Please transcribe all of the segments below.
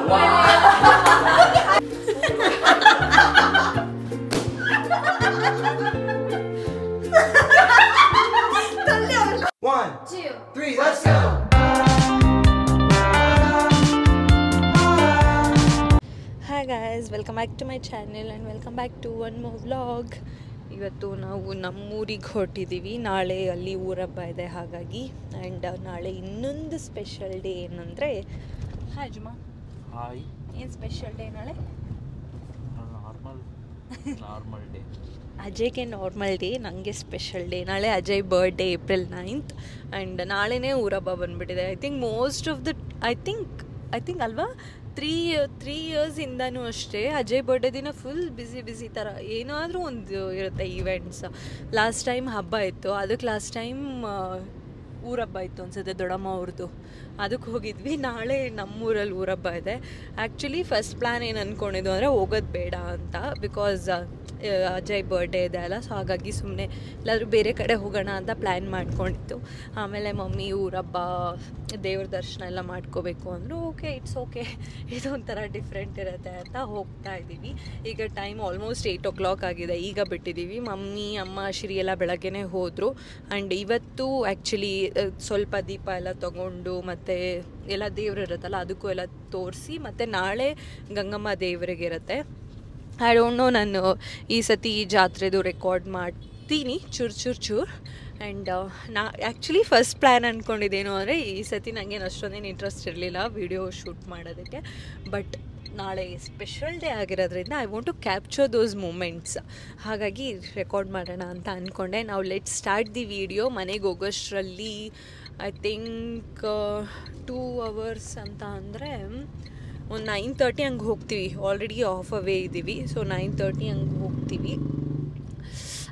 One, two, three, let's go! Hi guys, welcome back to my channel and welcome back to one more vlog. ಇವತ್ತು ನಾವು ನಮ್ಮೂರಿಗೆ ಹೊರಟಿದ್ದೀವಿ. ನಾಳೆ ಅಲ್ಲಿ ಊರಬ್ಬ ಇದೆ, ಹಾಗಾಗಿ ಆ್ಯಂಡ್ ನಾಳೆ ಇನ್ನೊಂದು ಸ್ಪೆಷಲ್ ಡೇ ಏನಂದರೆ, ಹಾಯ್ ಜುಮಾ. ಹಾಯ್. ಏನು ಸ್ಪೆಷಲ್ ಡೇ ನಾಳೆ? Normal day. ಅಜಯ್ಗೆ ನಾರ್ಮಲ್ ಡೇ, ನನಗೆ ಸ್ಪೆಷಲ್ ಡೇ. ನಾಳೆ Ajay birthday April 9th and ನಾಳೆನೇ ಊರಬ್ಬ ಬಂದುಬಿಟ್ಟಿದೆ. ಐ ಥಿಂಕ್ ಅಲ್ವಾ, ತ್ರೀ ಇಯರ್ಸಿಂದನೂ ಅಷ್ಟೇ ಅಜಯ್ ಬರ್ಡೇ ದಿನ ಫುಲ್ ಬ್ಯುಸಿ ಥರ ಏನಾದರೂ ಒಂದು ಇರುತ್ತೆ ಈವೆಂಟ್ಸ್. ಲಾಸ್ಟ್ ಟೈಮ್ ಹಬ್ಬ ಇತ್ತು, ಅದಕ್ಕೆ ಲಾಸ್ಟ್ ಟೈಮ್ ಊರಬ್ಬ ಇತ್ತು ಅನ್ಸುತ್ತೆ, ದೊಡ್ಡಮ್ಮ ಅವ್ರದ್ದು, ಅದಕ್ಕೆ ಹೋಗಿದ್ವಿ. ನಾಳೆ ನಮ್ಮೂರಲ್ಲಿ ಊರಬ್ಬ ಇದೆ. ಆ್ಯಕ್ಚುಲಿ ಫಸ್ಟ್ ಪ್ಲ್ಯಾನ್ ಏನು ಅಂದ್ಕೊಂಡಿದ್ದು ಅಂದರೆ ಹೋಗೋದು ಬೇಡ ಅಂತ, ಬಿಕಾಸ್ ಅಜಯ್ ಬರ್ಡೇ ಇದೆ ಅಲ್ಲ, ಸೊ ಹಾಗಾಗಿ ಸುಮ್ಮನೆ ಎಲ್ಲಾದರೂ ಬೇರೆ ಕಡೆ ಹೋಗೋಣ ಅಂತ ಪ್ಲ್ಯಾನ್ ಮಾಡ್ಕೊಂಡಿತ್ತು. ಆಮೇಲೆ ಮಮ್ಮಿ ಊರಬ್ಬ ದೇವ್ರ ದರ್ಶನ ಎಲ್ಲ ಮಾಡ್ಕೋಬೇಕು ಅಂದರು. ಇಟ್ಸ್ ಓಕೆ, ಇದೊಂಥರ ಡಿಫ್ರೆಂಟ್ ಇರುತ್ತೆ ಅಂತ ಹೋಗ್ತಾ ಇದ್ದೀವಿ. ಈಗ ಟೈಮ್ ಆಲ್ಮೋಸ್ಟ್ 8 o'clock ಆಗಿದೆ, ಈಗ ಬಿಟ್ಟಿದ್ದೀವಿ. ಮಮ್ಮಿ ಅಮ್ಮ ಶ್ರೀ ಎಲ್ಲ ಬೆಳಗ್ಗೆನೇ ಹೋದರು. ಆ್ಯಂಡ್ ಇವತ್ತು ಆ್ಯಕ್ಚುಲಿ ಸ್ವಲ್ಪ ದೀಪ ಎಲ್ಲ ತೊಗೊಂಡು ಮತ್ತು ಎಲ್ಲ ದೇವ್ರು ಇರುತ್ತಲ್ಲ ಅದಕ್ಕೂ ಎಲ್ಲ ತೋರಿಸಿ, ಮತ್ತು ನಾಳೆ ಗಂಗಮ್ಮ ದೇವರಿಗಿರುತ್ತೆ. ಐ ಡೋಂಟ್ ನೋ, ನಾನು ಈ ಸತಿ ಜಾತ್ರೆದು ರೆಕಾರ್ಡ್ ಮಾಡ್ತೀನಿ ಚೂರು. ಆ್ಯಂಡ್ ಆ್ಯಕ್ಚುಲಿ ಫಸ್ಟ್ ಪ್ಲ್ಯಾನ್ ಅಂದ್ಕೊಂಡಿದ್ದೇನು ಅಂದರೆ, ಈ ಸತಿ ನನಗೇನು ಅಷ್ಟೊಂದೇನು ಇಂಟ್ರೆಸ್ಟ್ ಇರಲಿಲ್ಲ ವಿಡಿಯೋ ಶೂಟ್ ಮಾಡೋದಕ್ಕೆ. ಬಟ್ ನಾಳೆ ಸ್ಪೆಷಲ್ ಡೇ ಆಗಿರೋದ್ರಿಂದ I want to capture those moments, ಹಾಗಾಗಿ ರೆಕಾರ್ಡ್ ಮಾಡೋಣ ಅಂತ ಅಂದ್ಕೊಂಡೆ. ನಾವು ಲೆಟ್ ಸ್ಟಾರ್ಟ್ ದಿ ವಿಡಿಯೋ. ಮನೆಗೆ ಹೋಗೋಷ್ಟರಲ್ಲಿ ಐ ಥಿಂಕ್ 2 hours ಅಂತ ಅಂದರೆ ಒಂದು 9:30 ಹಂಗೆ ಹೋಗ್ತೀವಿ. ಆಲ್ರೆಡಿ ಆಫ್ ಅವೇ ಇದ್ದೀವಿ, ಸೊ 9:30 ಹಂಗೆ ಹೋಗ್ತೀವಿ.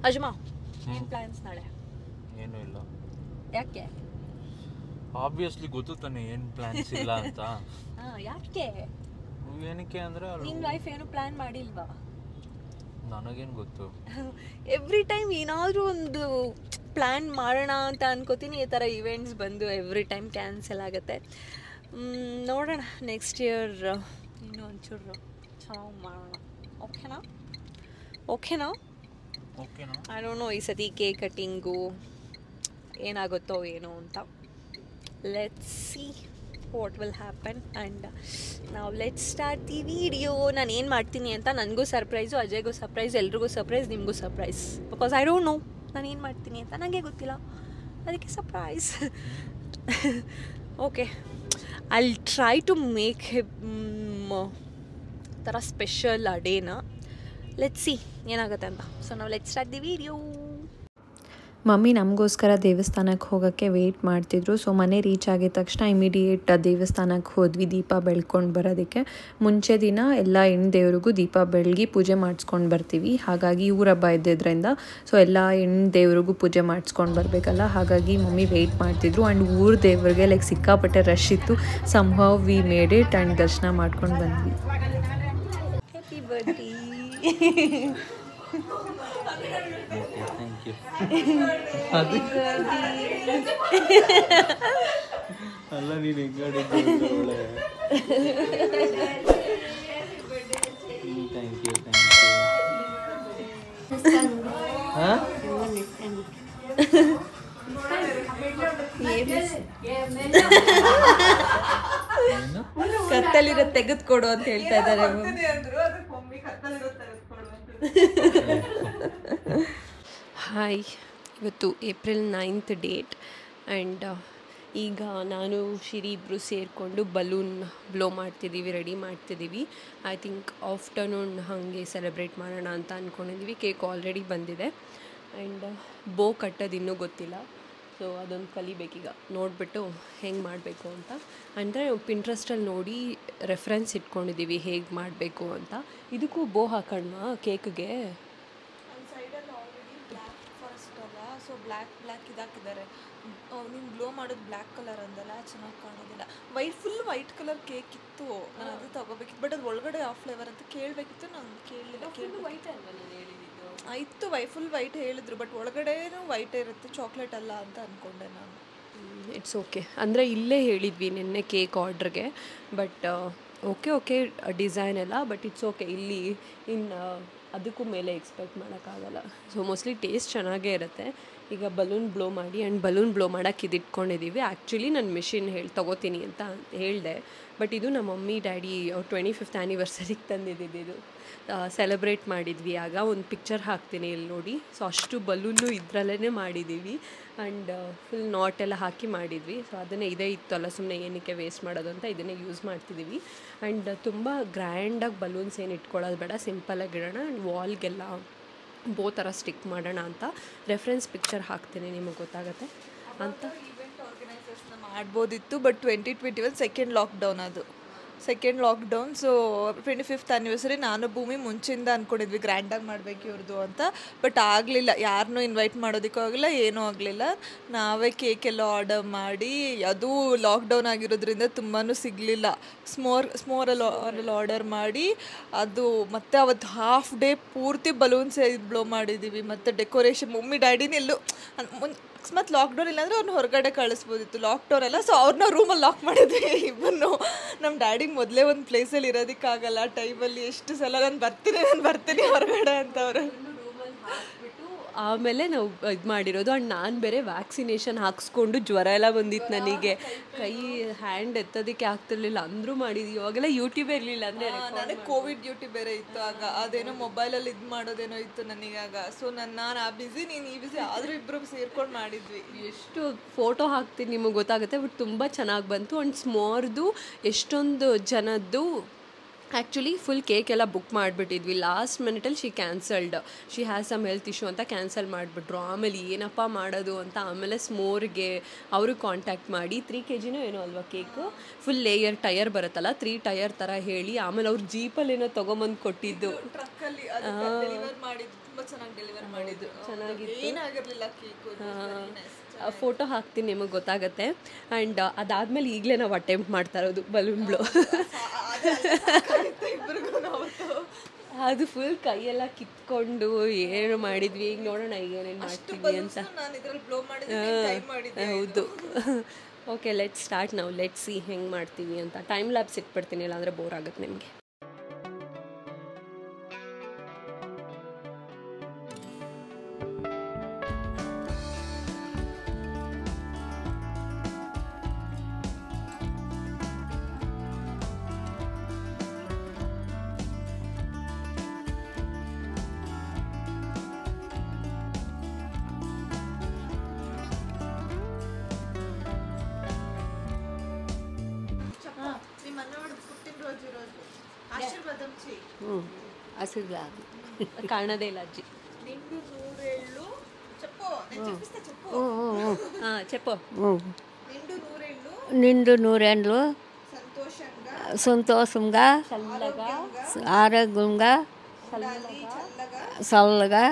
ಅಜ್ಮಾ, ಏನು ಪ್ಲ್ಯಾನ್ಸ್ ನಾಳೆ? ಏನೂ ಇಲ್ಲ. ಯಾಕೆ? ಆಬ್ವಿಯಸ್ಲಿ ಗೊತ್ತು ತಾನೆ ಏನು ಪ್ಲ್ಯಾನ್ಸ್ ಇಲ್ಲ ಅಂತ. ಯಾಕೆ? ಏನಕ್ಕೆ ಅಂದರೆ ನಿನ್ನ ಲೈಫ್ ಏನು ಪ್ಲ್ಯಾನ್ ಮಾಡಿಲ್ವಾ? ನನಗೇನು ಗೊತ್ತು. ಎವ್ರಿ ಟೈಮ್ ಏನಾದರೂ ಒಂದು ಪ್ಲ್ಯಾನ್ ಮಾಡೋಣ ಅಂತ ಅನ್ಕೋತೀನಿ, ಈ ಥರ ಇವೆಂಟ್ಸ್ ಬಂದು ಎವ್ರಿ ಟೈಮ್ ಕ್ಯಾನ್ಸಲ್ ಆಗುತ್ತೆ. ನೋಡೋಣ, ನೆಕ್ಸ್ಟ್ ಇಯರ್ ಇನ್ನೂ ಒಂಚೂರು ಚೆನ್ನಾಗಿ ಮಾಡೋಣ. ಓಕೆನಾ? ಐ ಡೋಂಟ್ ನೋ ಈ ಸತಿ ಕೇಕ್ ಕಟ್ಟಿಂಗು ಏನಾಗುತ್ತೋ ಏನೋ ಅಂತ. Let's see what will happen. And ನಾವು ಲೆಟ್ಸ್ ಸ್ಟಾರ್ಟ್ ದಿ ವಿಡಿಯೋ. ನಾನು ಏನು ಮಾಡ್ತೀನಿ ಅಂತ ನನಗೂ ಸರ್ಪ್ರೈಸು, ಅಜಯ್ಗೂ ಸರ್ಪ್ರೈಸ್, ಎಲ್ರಿಗೂ ಸರ್ಪ್ರೈಸ್, ನಿಮಗೂ surprise. Because I don't know ನಾನು ಏನು ಮಾಡ್ತೀನಿ ಅಂತ ನನಗೆ ಗೊತ್ತಿಲ್ಲ, ಅದಕ್ಕೆ surprise. Okay, I'll try to make him ಥರ ಸ್ಪೆಷಲ್ ಆ ಡೇನ. ಲೆಟ್ಸ್ ಸಿ ಏನಾಗುತ್ತೆ ಅಂತ. ಸೊ ನಾವು let's start the video. Mummy ನಮಗೋಸ್ಕರ ದೇವಸ್ಥಾನಕ್ಕೆ ಹೋಗೋಕ್ಕೆ ವೆಯ್ಟ್ ಮಾಡ್ತಿದ್ರು. ಸೊ ಮನೆ ರೀಚ್ ಆಗಿದ ತಕ್ಷಣ ಇಮಿಡಿಯೇಟ್ ದೇವಸ್ಥಾನಕ್ಕೆ ಹೋದ್ವಿ ದೀಪ ಬೆಳ್ಕೊಂಡು ಬರೋದಕ್ಕೆ. ಮುಂಚೆ ದಿನ ಎಲ್ಲ ಹೆಣ್ಣು ದೇವ್ರಿಗೂ ದೀಪ ಬೆಳಗಿ ಪೂಜೆ ಮಾಡಿಸ್ಕೊಂಡು ಬರ್ತೀವಿ. ಹಾಗಾಗಿ ಊರಬ್ಬ ಇದ್ದಿದ್ದರಿಂದ ಸೊ ಎಲ್ಲ ಹೆಣ್ಣು ದೇವ್ರಿಗೂ ಪೂಜೆ ಮಾಡಿಸ್ಕೊಂಡು ಬರಬೇಕಲ್ಲ, ಹಾಗಾಗಿ ಮಮ್ಮಿ ವೆಯ್ಟ್ ಮಾಡ್ತಿದ್ರು. ಆ್ಯಂಡ್ ಊರ ದೇವ್ರಿಗೆ ಸಿಕ್ಕಾಪಟ್ಟೆ ರಶ್ ಇತ್ತು. ಸಂಹವ್ ವಿ ಮೇಡ್ ಇಟ್ ಆ್ಯಂಡ್ ದರ್ಶನ ಮಾಡ್ಕೊಂಡು ಬಂದ್ವಿ. Happy birthday. ಅಲ್ಲ ನೀನು ಹೆಂಗಾಡಿ. Thank you. ಕತ್ತಲಿರೋ ತೆಗೆದುಕೊಡು ಅಂತ ಹೇಳ್ತಾ ಇದ್ದಾರೆ. ಹಾಯ್, ಇವತ್ತು April 9th ಡೇಟ್. ಆ್ಯಂಡ್ ಈಗ ನಾನು ಶಿರಿ ಇಬ್ಬರು ಸೇರಿಕೊಂಡು ಬಲೂನ್ ಬ್ಲೋ ಮಾಡ್ತಿದ್ದೀವಿ, ರೆಡಿ ಮಾಡ್ತಿದ್ದೀವಿ. ಐ ಥಿಂಕ್ ಆಫ್ಟರ್ನೂನ್ ಹಾಗೆ ಸೆಲೆಬ್ರೇಟ್ ಮಾಡೋಣ ಅಂತ ಅಂದ್ಕೊಂಡಿದ್ದೀವಿ. ಕೇಕ್ ಆಲ್ರೆಡಿ ಬಂದಿದೆ. ಆ್ಯಂಡ್ ಬೋ ಕಟ್ಟೋದು ಇನ್ನೂ ಗೊತ್ತಿಲ್ಲ, ಸೊ ಅದೊಂದು ಕಲಿಬೇಕೀಗ, ನೋಡಿಬಿಟ್ಟು ಹೆಂಗೆ ಮಾಡಬೇಕು ಅಂತ. ಅಂದರೆ ಪಿಂಟ್ರೆಸ್ಟಲ್ಲಿ ನೋಡಿ ರೆಫರೆನ್ಸ್ ಇಟ್ಕೊಂಡಿದ್ದೀವಿ ಹೇಗೆ ಮಾಡಬೇಕು ಅಂತ. ಇದಕ್ಕೂ ಬೋ ಹಾಕೋಣ ಕೇಕ್ಗೆ. So black ಇದಾಕಿದ್ದಾರೆ. ನೀನು ಗ್ಲೋ ಮಾಡೋದು ಬ್ಲ್ಯಾಕ್ ಕಲರ್ ಅಂದಲ್ಲ, ಚೆನ್ನಾಗಿ ಕಾಣೋದಿಲ್ಲ. ಫುಲ್ ವೈಟ್ ಕಲರ್ ಕೇಕ್ ಇತ್ತು, ನಾನು ಅದು ತೊಗೋಬೇಕಿತ್ತು. ಬಟ್ ಅದು ಒಳಗಡೆ ಆ ಫ್ಲೇವರ್ ಅಂತ ಕೇಳಬೇಕಿತ್ತು, ನಾನು ಕೇಳಲಿಲ್ಲ. ವೈಟ್ ಅಲ್ವಾ ನಾನು ಹೇಳಿದ್ದು? ಇತ್ತು ಫುಲ್ ವೈಟ್ ಹೇಳಿದ್ರು, ಬಟ್ ಒಳಗಡೆನೂ ವೈಟ್ ಇರುತ್ತೆ, ಚಾಕ್ಲೇಟ್ ಅಲ್ಲ ಅಂತ ಅಂದ್ಕೊಂಡೆ ನಾನು. It's okay. ಅಂದರೆ ಇಲ್ಲೇ ಹೇಳಿದ್ವಿ ನಿನ್ನೆ ಕೇಕ್ ಆರ್ಡ್ರಿಗೆ, ಬಟ್ ಓಕೆ ಡಿಸೈನ್ ಎಲ್ಲ, ಬಟ್ ಇಟ್ಸ್ ಓಕೆ. ಇಲ್ಲಿ ಇನ್ನು ಅದಕ್ಕೂ ಮೇಲೆ ಎಕ್ಸ್ಪೆಕ್ಟ್ ಮಾಡೋಕ್ಕಾಗಲ್ಲ. ಸೊ ಮೋಸ್ಟ್ಲಿ ಟೇಸ್ಟ್ ಚೆನ್ನಾಗೇ ಇರುತ್ತೆ. ಈಗ ಬಲೂನ್ ಬ್ಲೋ ಮಾಡಿ ಆ್ಯಂಡ್ ಬಲೂನ್ ಬ್ಲೋ ಮಾಡೋಕ್ಕೆ ಇದು ಇಟ್ಕೊಂಡಿದ್ದೀವಿ. ಆ್ಯಕ್ಚುಲಿ ನಾನು ಮಿಷಿನ್ ತೊಗೋತೀನಿ ಅಂತ ಹೇಳಿದೆ, ಬಟ್ ಇದು ನಮ್ಮ ಮಮ್ಮಿ ಡ್ಯಾಡಿ ಅವ್ರ 25th ಆ್ಯನಿವರ್ಸರಿಗೆ ತಂದಿದ್ದು. ಸೆಲೆಬ್ರೇಟ್ ಮಾಡಿದ್ವಿ. ಆಗ ಒಂದು ಪಿಕ್ಚರ್ ಹಾಕ್ತೀನಿ ಇಲ್ಲಿ ನೋಡಿ. ಸೊ ಅಷ್ಟು ಬಲೂನು ಇದರಲ್ಲೇ ಮಾಡಿದ್ದೀವಿ ಆ್ಯಂಡ್ ಫುಲ್ ನಾಟೆಲ್ಲ ಹಾಕಿ ಮಾಡಿದ್ವಿ. ಸೊ ಅದನ್ನೇ ಇದೇ ಇತ್ತಲ್ಲ, ಸುಮ್ಮನೆ ಏನಕ್ಕೆ ವೇಸ್ಟ್ ಮಾಡೋದು ಅಂತ ಇದನ್ನೇ ಯೂಸ್ ಮಾಡ್ತಿದ್ದೀವಿ. ಆ್ಯಂಡ್ ತುಂಬ ಗ್ರ್ಯಾಂಡಾಗಿ ಬಲೂನ್ಸ್ ಏನು ಇಟ್ಕೊಳ್ಳೋದು ಬೇಡ, ಸಿಂಪಲಾಗಿ ಇಡೋಣ. ಆ್ಯಂಡ್ ವಾಲ್ಗೆಲ್ಲ ಬೋ ಥರ ಸ್ಟಿಕ್ ಮಾಡೋಣ ಅಂತ ರೆಫರೆನ್ಸ್ ಪಿಕ್ಚರ್ ಹಾಕ್ತೀನಿ, ನಿಮಗೆ ಗೊತ್ತಾಗುತ್ತೆ ಅಂತ. ಈವೆಂಟ್ ಆರ್ಗನೈಸರ್ಸ್ನ ಮಾಡ್ಬೋದಿತ್ತು, but 2021 second lockdown. So 25th anniversary ನಾನು ಭೂಮಿ ಮುಂಚಿಂದ ಅಂದ್ಕೊಂಡಿದ್ವಿ ಗ್ರ್ಯಾಂಡಾಗಿ ಮಾಡಬೇಕು ಇವ್ರದ್ದು ಅಂತ, ಬಟ್ ಆಗಲಿಲ್ಲ. ಯಾರನ್ನೂ ಇನ್ವೈಟ್ ಮಾಡೋದಕ್ಕೂ ಆಗಲಿಲ್ಲ, ಏನೂ ಆಗಲಿಲ್ಲ. ನಾವೇ ಕೇಕೆಲ್ಲ ಆರ್ಡರ್ ಮಾಡಿ, ಅದು ಲಾಕ್ಡೌನ್ ಆಗಿರೋದ್ರಿಂದ ತುಂಬಾ ಸಿಗಲಿಲ್ಲ. ಸ್ಮೋರಲ್ಲಿ ಆರ್ಡರ್ ಮಾಡಿ, ಅದು ಮತ್ತು ಅವತ್ತು ಹಾಫ್ ಡೇ ಪೂರ್ತಿ ಬಲೂನ್ಸ್ ಬ್ಲೋ ಮಾಡಿದ್ದೀವಿ. ಮತ್ತು ಡೆಕೋರೇಷನ್ ಮಮ್ಮಿ ಡ್ಯಾಡಿನ ಎಲ್ಲೂ ಅಕಸ್ಮಾತ್ ಲಾಕ್ಡೌನ್ ಇಲ್ಲಾಂದರೆ ಅವ್ರನ್ನ ಹೊರಗಡೆ ಕಳಿಸ್ಬೋದಿತ್ತು. ಲಾಕ್ಡೌನ್ ಅಲ್ಲ, ಸೊ ಅವ್ರನ್ನ ರೂಮಲ್ಲಿ ಲಾಕ್ ಮಾಡಿದ್ವಿ ಇಬ್ಬರು. ನಮ್ಮ ಡ್ಯಾಡಿಗೆ ಮೊದಲೇ ಒಂದು ಪ್ಲೇಸಲ್ಲಿ ಇರೋದಕ್ಕಾಗಲ್ಲ ಟೈಮಲ್ಲಿ. ಎಷ್ಟು ಸಲ ನಾನು ಬರ್ತೀನಿ ಹೊರಗಡೆ ಅಂತ ಅವರು ಆಮೇಲೆ ನಾವು ಇದು ಮಾಡಿರೋದು. ಆ್ಯಂಡ್ ನಾನು ಬೇರೆ ವ್ಯಾಕ್ಸಿನೇಷನ್ ಹಾಕ್ಸ್ಕೊಂಡು ಜ್ವರ ಎಲ್ಲ ಬಂದಿತ್ತು ನನಗೆ. ಕೈ ಹ್ಯಾಂಡ್ ಎತ್ತೋದಕ್ಕೆ ಆಗ್ತಿರ್ಲಿಲ್ಲ, ಅಂದರೂ ಮಾಡಿದ್ವಿ. ಇವಾಗೆಲ್ಲ ಯೂಟ್ಯೂಬೇ ಇರಲಿಲ್ಲ ಅಂದರೆ ನನಗೆ ಕೋವಿಡ್ ಡ್ಯೂಟಿ ಬೇರೆ ಇತ್ತು ಆಗ. ಅದೇನೋ ಮೊಬೈಲಲ್ಲಿ ಇದು ಮಾಡೋದೇನೋ ಇತ್ತು ನನಗಾಗ. ಸೊ ನಾನು ಆ ಬ್ಯುಸಿ, ನೀನು ಈ ಬ್ಯುಸಿ, ಆದರೂ ಇಬ್ಬರು ಸೇರ್ಕೊಂಡು ಮಾಡಿದ್ವಿ. ಎಷ್ಟು ಫೋಟೋ ಹಾಕ್ತೀನಿ ನಿಮಗೆ ಗೊತ್ತಾಗುತ್ತೆ. ಬಟ್ ತುಂಬ ಚೆನ್ನಾಗಿ ಬಂತು. ಆ್ಯಂಡ್ ಸ್ಮೋರ್ದು ಎಷ್ಟೊಂದು ಜನದ್ದು ಆ್ಯಕ್ಚುಲಿ ಫುಲ್ ಕೇಕೆಲ್ಲ ಬುಕ್ ಮಾಡಿಬಿಟ್ಟಿದ್ವಿ. ಲಾಸ್ಟ್ ಮಿನಿಟಲ್ಲಿ she has some health issue ಅಂತ ಕ್ಯಾನ್ಸಲ್ ಮಾಡಿಬಿಟ್ರು. ಆಮೇಲೆ ಏನಪ್ಪ ಮಾಡೋದು ಅಂತ ಆಮೇಲೆ ಸ್ಮೋರ್ಗೆ ಅವ್ರಿಗೆ ಕಾಂಟ್ಯಾಕ್ಟ್ ಮಾಡಿ 3 kg ಏನೋ ಅಲ್ವಾ ಕೇಕು, ಫುಲ್ ಲೇಯರ್ ಟಯರ್ ಬರುತ್ತಲ್ಲ 3 ಟಯರ್ ಥರ ಹೇಳಿ ಆಮೇಲೆ ಅವ್ರು ಜೀಪಲ್ಲಿ ಏನೋ ತೊಗೊಂಬಂದು ಕೊಟ್ಟಿದ್ದು. ಟ್ರಕ್ಕಲ್ಲಿ ಡೆಲಿವರ್ ಮಾಡಿದ್ದು, ತುಂಬ ಚೆನ್ನಾಗಿ ಡೆಲಿವರ್ ಮಾಡಿದ್ದು, ಚೆನ್ನಾಗಿತ್ತು, ಏನಾಗಿರಲಿಲ್ಲ ಕೇಕು. ಫೋಟೋ ಹಾಕ್ತೀನಿ, ನಿಮಗೆ ಗೊತ್ತಾಗುತ್ತೆ. ಆ್ಯಂಡ್ ಅದಾದಮೇಲೆ ಈಗಲೇ ನಾವು ಅಟೆಂಪ್ಟ್ ಮಾಡ್ತಾ ಇರೋದು ಬಲೂನ್ ಬ್ಲೋ. ಅದು ಫುಲ್ ಕೈಯೆಲ್ಲ ಕಿತ್ಕೊಂಡು ಏನು ಮಾಡಿದ್ವಿ. ಈಗ ನೋಡೋಣ ಈಗ ಏನೇನು ಮಾಡ್ತೀವಿ ಅಂತ. ಹೌದು. ಓಕೆ, ಲೆಟ್ಸ್ ಸ್ಟಾರ್ಟ್ ನಾವು. ಲೆಟ್ಸ್ ಸಿ ಹೆಂಗೆ ಮಾಡ್ತೀವಿ ಅಂತ. ಟೈಮ್ ಲ್ಯಾಬ್ಸ್ ಇಟ್ಬಿಡ್ತೀನಿ, ಇಲ್ಲಾಂದರೆ ಬೋರ್ ಆಗುತ್ತೆ ನಿಮಗೆ. ಕಾಣದೇ ಇಲ್ಲ ಅಜ್ಜಿ. నిండు నూరేళ్ళు సంతోషంగా ఆరోగ్యంగా చల్లగా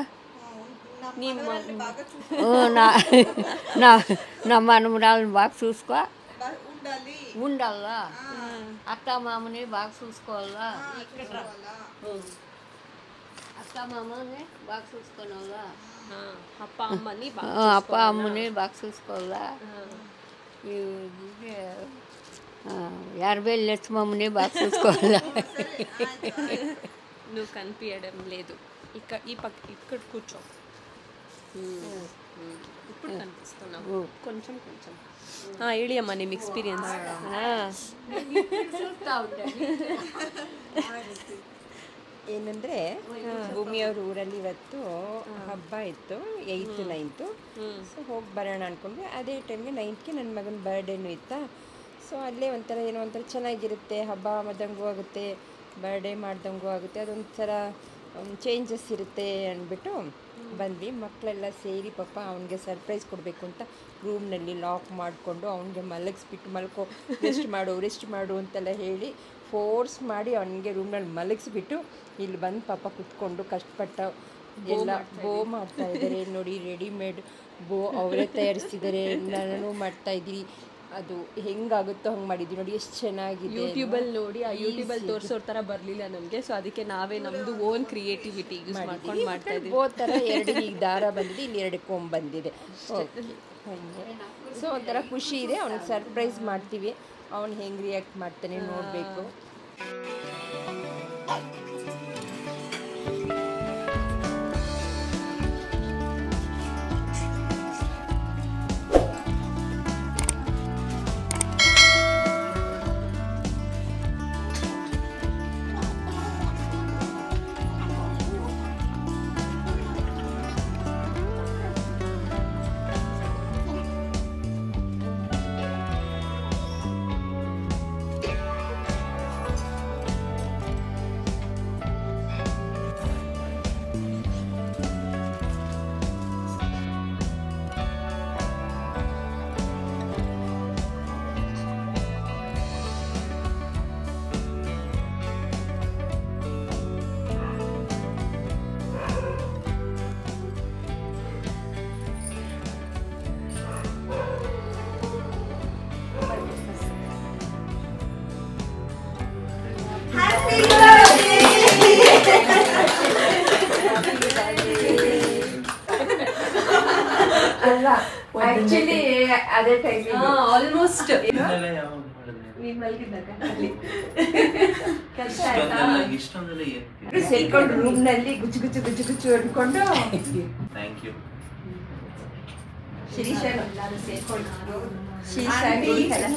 నా మనమరాలను బాగా చూసుకో ఉండాలా. అత్త మామని బాగా చూసుకోవాలా. అత్త మామని బాగా చూసుకోవాలా. అప్ప అమ్మని బాగా చూసుకోవాలా. యాభై లక్ష్మమ్మని బాగా చూసుకోవాలా. నువ్వు కనిపించడం లేదు. ఇక్కడ కూర్చో. ఇప్పుడు కనిపిస్తున్నావు కొంచెం. ಹೇಳಿ ಅಮ್ಮ ನಿಮ್ಮ ಎಕ್ಸ್ಪೀರಿಯನ್ಸ್. ಏನಂದರೆ ಭೂಮಿಯವ್ರ ಊರಲ್ಲಿ ಇವತ್ತು ಹಬ್ಬ ಇತ್ತು, 8th 9th. ಸೊ ಹೋಗಿ ಬರೋಣ ಅಂದ್ಕೊಂಡ್ವಿ. ಅದೇ ಟೈಮ್ಗೆ 9th ನನ್ನ ಮಗನ ಬರ್ಡೇನೂ ಇತ್ತಾ. ಸೊ ಅಲ್ಲೇ ಏನೋ ಒಂಥರ ಚೆನ್ನಾಗಿರುತ್ತೆ, ಹಬ್ಬ ಮಾಡ್ದಂಗೂ ಆಗುತ್ತೆ, ಬರ್ಡೇ ಮಾಡ್ದಂಗೂ ಆಗುತ್ತೆ, ಅದೊಂಥರ ಚೇಂಜಸ್ ಇರುತ್ತೆ ಅಂದ್ಬಿಟ್ಟು ಬಂದ್ವಿ. ಮಕ್ಕಳೆಲ್ಲ ಸೇರಿ ಪಾಪ ಅವನಿಗೆ ಸರ್ಪ್ರೈಸ್ ಕೊಡಬೇಕು ಅಂತ ರೂಮ್ನಲ್ಲಿ ಲಾಕ್ ಮಾಡಿಕೊಂಡು ಅವನಿಗೆ ಮಲಗಿಸ್ಬಿಟ್ಟು ರೆಸ್ಟ್ ಮಾಡು ಅಂತೆಲ್ಲ ಹೇಳಿ ಫೋರ್ಸ್ ಮಾಡಿ ಅವನಿಗೆ ರೂಮ್ನಲ್ಲಿ ಮಲಗಿಸ್ಬಿಟ್ಟು ಇಲ್ಲಿ ಬಂದು ಪಾಪ ಕುತ್ಕೊಂಡು ಕಷ್ಟಪಟ್ಟ ಎಲ್ಲ ಬೋ ಮಾಡ್ತಾ ಇದ್ದಾರೆ ನೋಡಿ. ರೆಡಿಮೇಡ್ ಬೋ ಅವರೇ ತಯಾರಿಸ್ತಿದ್ದಾರೆ, ನಾನು ಮಾಡ್ತಾಯಿದ್ದೀವಿ. ಅದು ಹೆಂಗಾಗುತ್ತೋ ಹಂಗೆ ಮಾಡಿದ್ವಿ ನೋಡಿ, ಎಷ್ಟು ಚೆನ್ನಾಗಿದೆ. ಯೂಟ್ಯೂಬಲ್ಲಿ ನೋಡಿ, ಆ ಯೂಟ್ಯೂಬಲ್ಲಿ ತೋರಿಸೋರ ಥರ ಬರಲಿಲ್ಲ ನಮಗೆ. ಸೊ ಅದಕ್ಕೆ ನಾವೇ ನಮ್ಮದು ಓನ್ ಕ್ರಿಯೇಟಿವಿಟಿ ಯೂಸ್ ಮಾಡ್ಕೊಂಡು ಮಾಡ್ತಾ ಇದ್ದೀವಿ. ಬೋ ಥರ 2 ಈಗ ದಾರ ಬಂದಿದೆ, ಇಲ್ಲಿ 2 ಕೊಂಬ್ ಬಂದಿದೆ. ಸೊ ಒಂಥರ ಖುಷಿ ಇದೆ. ಅವ್ನಿಗೆ ಸರ್ಪ್ರೈಸ್ ಮಾಡ್ತೀವಿ, ಅವ್ನು ಹೆಂಗೆ ರಿಯಾಕ್ಟ್ ಮಾಡ್ತಾನೆ ನೋಡಬೇಕು. ಅಲ್ಲ ಆಕ್ಚುಲಿ ಅದೇ ಟೈಮ್ ಆಲ್ಮೋಸ್ಟ್ ನೀನ್ ಮಲ್ಗಿದ್ದಾಗ ಕೆಲಸ ಇಷ್ಟೊಂದೆಲ್ಲ ಸೇರ್ಕೊಂಡು ರೂಮ್ ನಲ್ಲಿ ಗುಚ್ಚು ಗುಚ್ಚು ಗುಚ್ಚು ಗುಚ್ಚು ಹೊಡ್ಕೊಂಡು ಥ್ಯಾಂಕ್ ಯು. ಶಿರೀಷ ಎಲ್ಲರೂ ಸೇರ್ಕೊಂಡು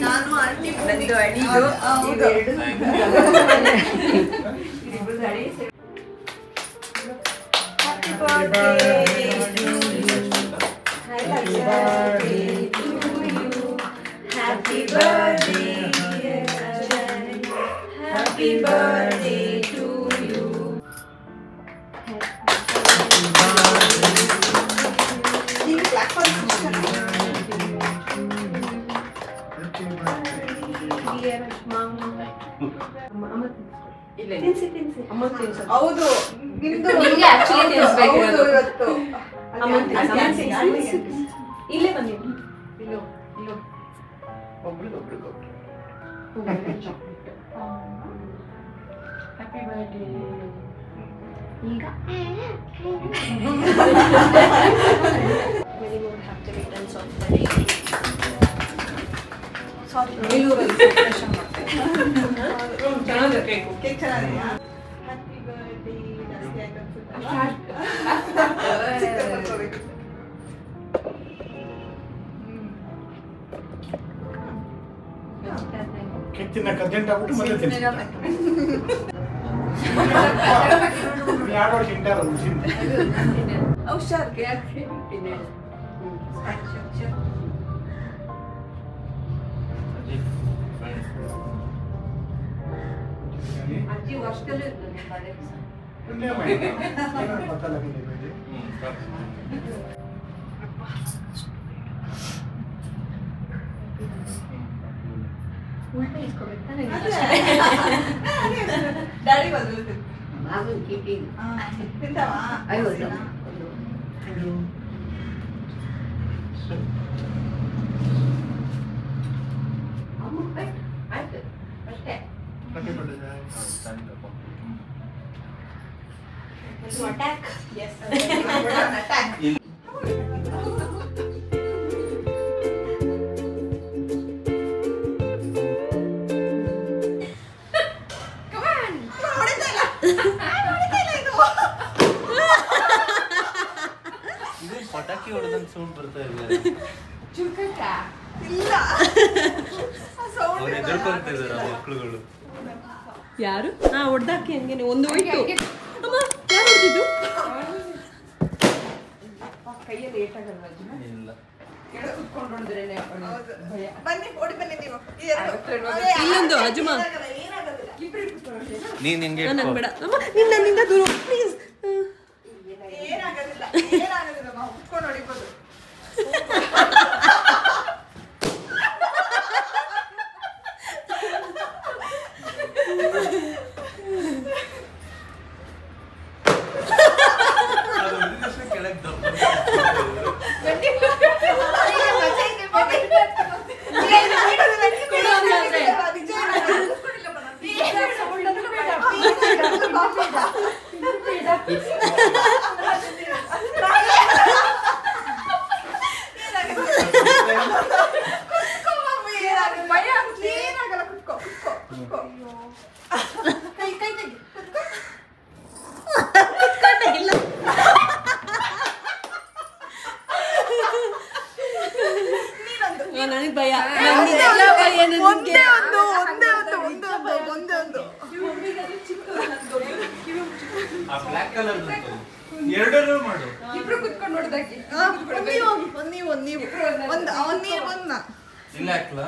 ನಾನು ಆಂಟಿ ನಂದು ಅಡಿಗೂ ಇವೆರಡು happy birthday Happy birthday, dear Ajay. Happy birthday to you. ಹೌದು ನಿಮ್ಗೆ ಆಕ್ಚುಲಿ ತಿನ್ಸ್ಬೇಕು ಇಲ್ಲೇ ಬನ್ನಿ ಹ್ಯಾಪಿ ಬರ್ತ್ಡೇ ಈಗ very good happy returns of the day. Sorry ಚೆನ್ನಾಗಿ ಕೇಕ್ ಚೆನ್ನಾಗಿದೆಯಾ? ಹ್ಯಾಪಿ ಬರ್ತ್ಡೇ ಜಾಸ್ತಿ ಆಯ್ತು ಅನ್ಸುತ್ತಲ್ಲ? ಕೇಕ್ ತಿನ್ನಕ್ಕೆ ಅರ್ಜೆಂಟ್ ಆಗ್ಬಿಟ್ಟು ಮತ್ತೆ ತಿನ್ನಿ ಯಾರು ತಿಂಟಾರ ಹುಷಾರ್ ಅಜ್ಜಿ ವರ್ಷದಲ್ಲೂ ಇರ್ತದೆ ಉಲ್ಟಾ ಇಸ್ಕೊಬೇಕು ಡ್ಯಾಡಿ ಬಂದ್ರು ಮಾಮೂಲಿ ಕೀಪಿಂಗ್ ತಿಂತಾವಾ? ಐವತ್ತು ಆಯ್ತು ಅಷ್ಟೇ ಅಟ್ಯಾಕ್ ಎಸ್ ಅಟ್ಯಾಕ್ ಪಟಾಕಿ ಹೊಡೆದಂಗೆ ಸೌಂಡ್ ಬರ್ತಾ ಇದೆ. ಇಲ್ಲ ಅವ್ರು ಎದುರ್ಕೊಂತ ಇದಾರೆ ಮಕ್ಕಳುಗಳು. ಯಾರು ಹೊಡ್ದಾಕಿ ಹಂಗೇನೆ ಒಂದು ಹೋಯ್ತು. ಅಮ್ಮ ಯಾರು ಹೊಡೆದಿದ್ದು? ಕೈಯಲ್ಲಿ ಏಟಾಗಲ್ವ ಇಲ್ಲ ಕೆಳಗೆ ಕುತ್ಕೊಂಡು ಹೊಡೆದ್ರೇನೆ ಭಯ. ಬನ್ನಿ ಓಡಿ ಬನ್ನಿ ನೀವು ಇಲ್ಲೊಂದು ಅಜುಮ ನೀನ್ ಹಿಂಗೆ ನನಗೆ ಬೇಡ ಅಮ್ಮ ನೀನು ನನ್ನಿಂದ ದೂರ ಪ್ಲೀಸ್. ಏನಾಗೋದಿಲ್ಲ ಏನಾಗೋದಿಲ್ಲ ಕುತ್ಕೊಂಡು ಹೊಡಿಬೋದು. ಕೆಳಗೆ ಬೇಡ ಎರಡನ್ನೂ ಮಾಡು. ಇಬ್ರು ಕುತ್ಕೊಂಡು ನೋಡ್ದಾಕಿ ಇಲ್ಲ ಹಾಕ್ಲಾ?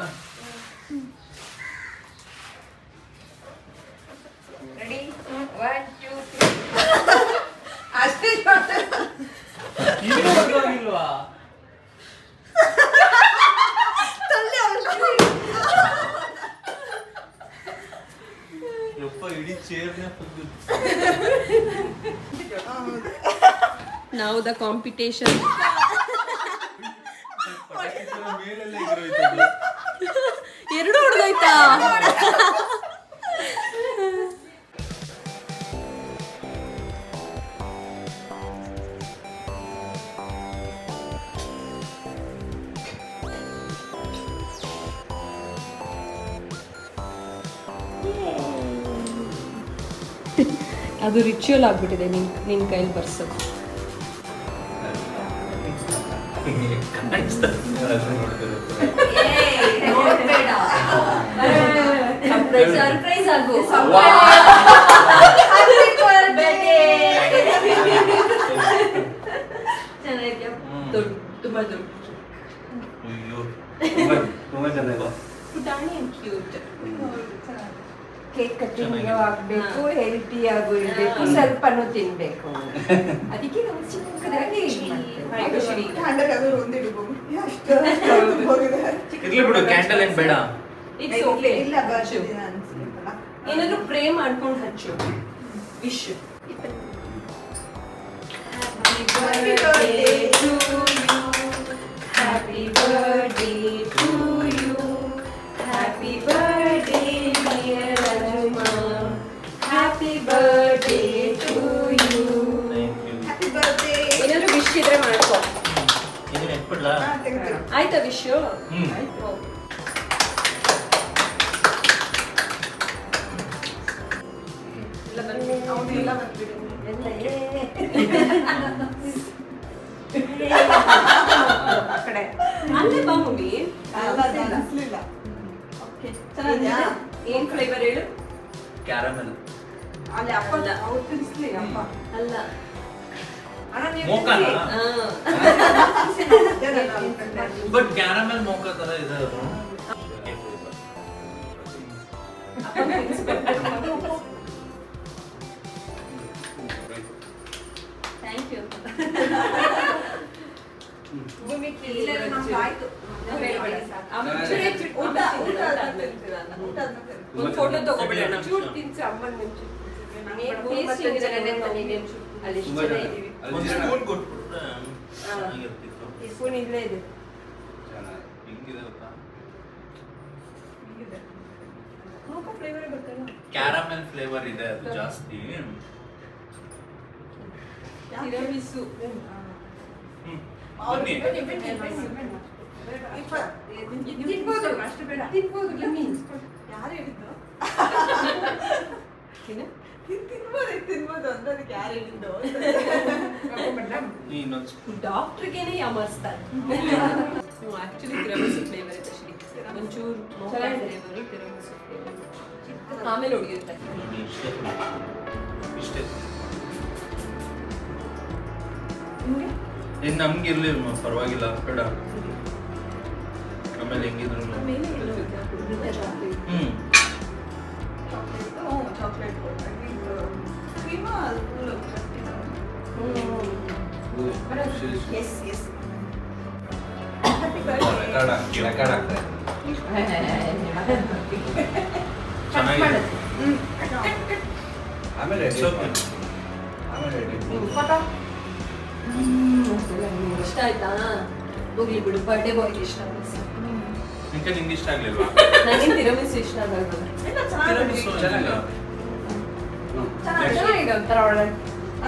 ರೆಡಿ 1 2 3 ಅಷ್ಟೇ ಇನ್ನೂ ಗೊತ್ತಾಗಿಲ್ವಾ? ಯಪ್ಪ ಇಡೀ ಚೇರ್ನೇ ಫುಲ್. ನಾವು ದ ಕಾಂಪಿಟೇಷನ್. ಎರಡು ಹೊಡೆದೋಯ್ತಾ? ಅದು ರಿಚುವಲ್ ಆಗ್ಬಿಟ್ಟಿದೆ ನಿನ್ನ ಕೈಲಿ ಬರ್ಸೋದು. ಸರ್ಪ್ರೈಸ್ ಆಗು. ಚೆನ್ನಾಗಿದ್ಯಾ? ದೊಡ್ಡ ತುಂಬಾ ದೊಡ್ಡ ಪುಟಾಣಿ ಅಂಡ್ ಕ್ಯೂಟ್. ಕೇಕ್ ಕಟ್ಟಿಂಗ್ ಆಗಬೇಕು, ಹೆಲ್ತಿ ಆಗು ಇರಬೇಕು, ಸ್ವಲ್ಪನೂ ತಿನ್ಬೇಕು. ಅದಕ್ಕೆ ನಾವು ಚಿಕ್ಕದಾಗಿ ಇರ್ಲಿ ಬಿಡು, ಕ್ಯಾಂಡಲ್ ಏನ್ ಬೇಡ. ಏನಾದ್ರು ಪ್ರೇ ಮಾಡ್ಕೊಂಡು ಹಚ್ಚು. Wish. Happy birthday to you. Happy birthday dear Rajuma. Happy birthday to you. Happy birthday. ಏನಾದ್ರು ವಿಶ್ ಇದ್ರೆ ಮಾಡ್ಕೋ. ಇದನ್ನ ಎತ್ಬಿಡ್ಲಾ? ಆಯ್ತಾ ವಿಶ್? ಆಯ್ತು. ಅಲ್ಲೇ ಬಾ ಮಮ್ಮಿ. ಏನ್ ಫ್ಲೇವರ್ ಹೇಳು? ಕ್ಯಾರಮೆಲ್. ಅಲ್ಲ ಮೋಕಾನಾ? ಬಟ್ ಕ್ಯಾರಮೆಲ್ ಮೋಕಾ ತರ ಇದೆ ಅದು. Thank you. ಒಂದು ಫೋಟೋ ತಗೋಬಿಡೋಣ. ಅಲ್ಲಿ ಒಂದು ಸ್ಪೂನ್ ಕೊಟ್ಬಿಟ್ರೆ ಚೆನ್ನಾಗಿರ್ತಿತ್ತು. ಈ ಸ್ಪೂನ್ ಇಲ್ಲೇ ಇದೆ. ಹಿಂಗಿದೆ ಗೊತ್ತಾ? ಕ್ಯಾರಮೆಲ್ ಫ್ಲೇವರ್ ಇದೆ ಅದು ಜಾಸ್ತಿ. ತಿರಮಿಸು. ಬನ್ನಿ. ತಿನ್ಬೋದು, ಅಷ್ಟು ಬೇಡ. ತಿನ್ಬೋದು, ಮೀನ್ಸ್ ಯಾರು ಹೇಳಿದ್ದು? ತಿನ್ಬೋದು ಅನ್ನೋದಕ್ಕೆ ಯಾರು ಹೇಳಿದ್ದು? ಡಾಕ್ಟ್ರಿಗೇನೆ ಯಾಮರ್ಸ್ತಾರೆ. ಆಕ್ಚುಲಿ ತಿರಮಿಸು ಫ್ಲೇವರ್ ಇದೆ ಶ್ರೀ. ಒಂಚೂರು ಮೋಕಾ ಫ್ಲೇವರು, ತಿರಮಿಸು ಫ್ಲೇವರ್. ಆಮೇಲೆ ಹೊಡೆಯುತ್ತೆ. ಇಷ್ಟೇ. ಇನ್ನು ನಮ್ಗೆ ಇರ್ಲಿ ಪರವಾಗಿಲ್ಲ, ಬೇಡ. ಆಮೇಲೆ ಹೆಂಗಿದ್ರು ಚಾಕ್ಲೇಟ್ ಕ್ರೀಮಾ ಚೆನ್ನಾಗಿದೆ. ಇಷ್ಟ ಆಯ್ತಾ? ಹೋಗ್ಲಿ ಬಿಡು, ಬರ್ಡೇ ಬಾಯ್ಗೆ ಇಷ್ಟ ನಿಂಗೆ ಇಷ್ಟ ಆಗ್ಲಿಲ್ವಾ? ನನಗೆ ತಿರಮಿಸು ಇಷ್ಟ ಆಗಲ್ವಲ್ಲ. ಚೆನ್ನಾಗಿದೆ ಒಂಥರ ಒಳ್ಳೆ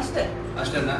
ಅಷ್ಟೇ. ಅಷ್ಟೇನಾ?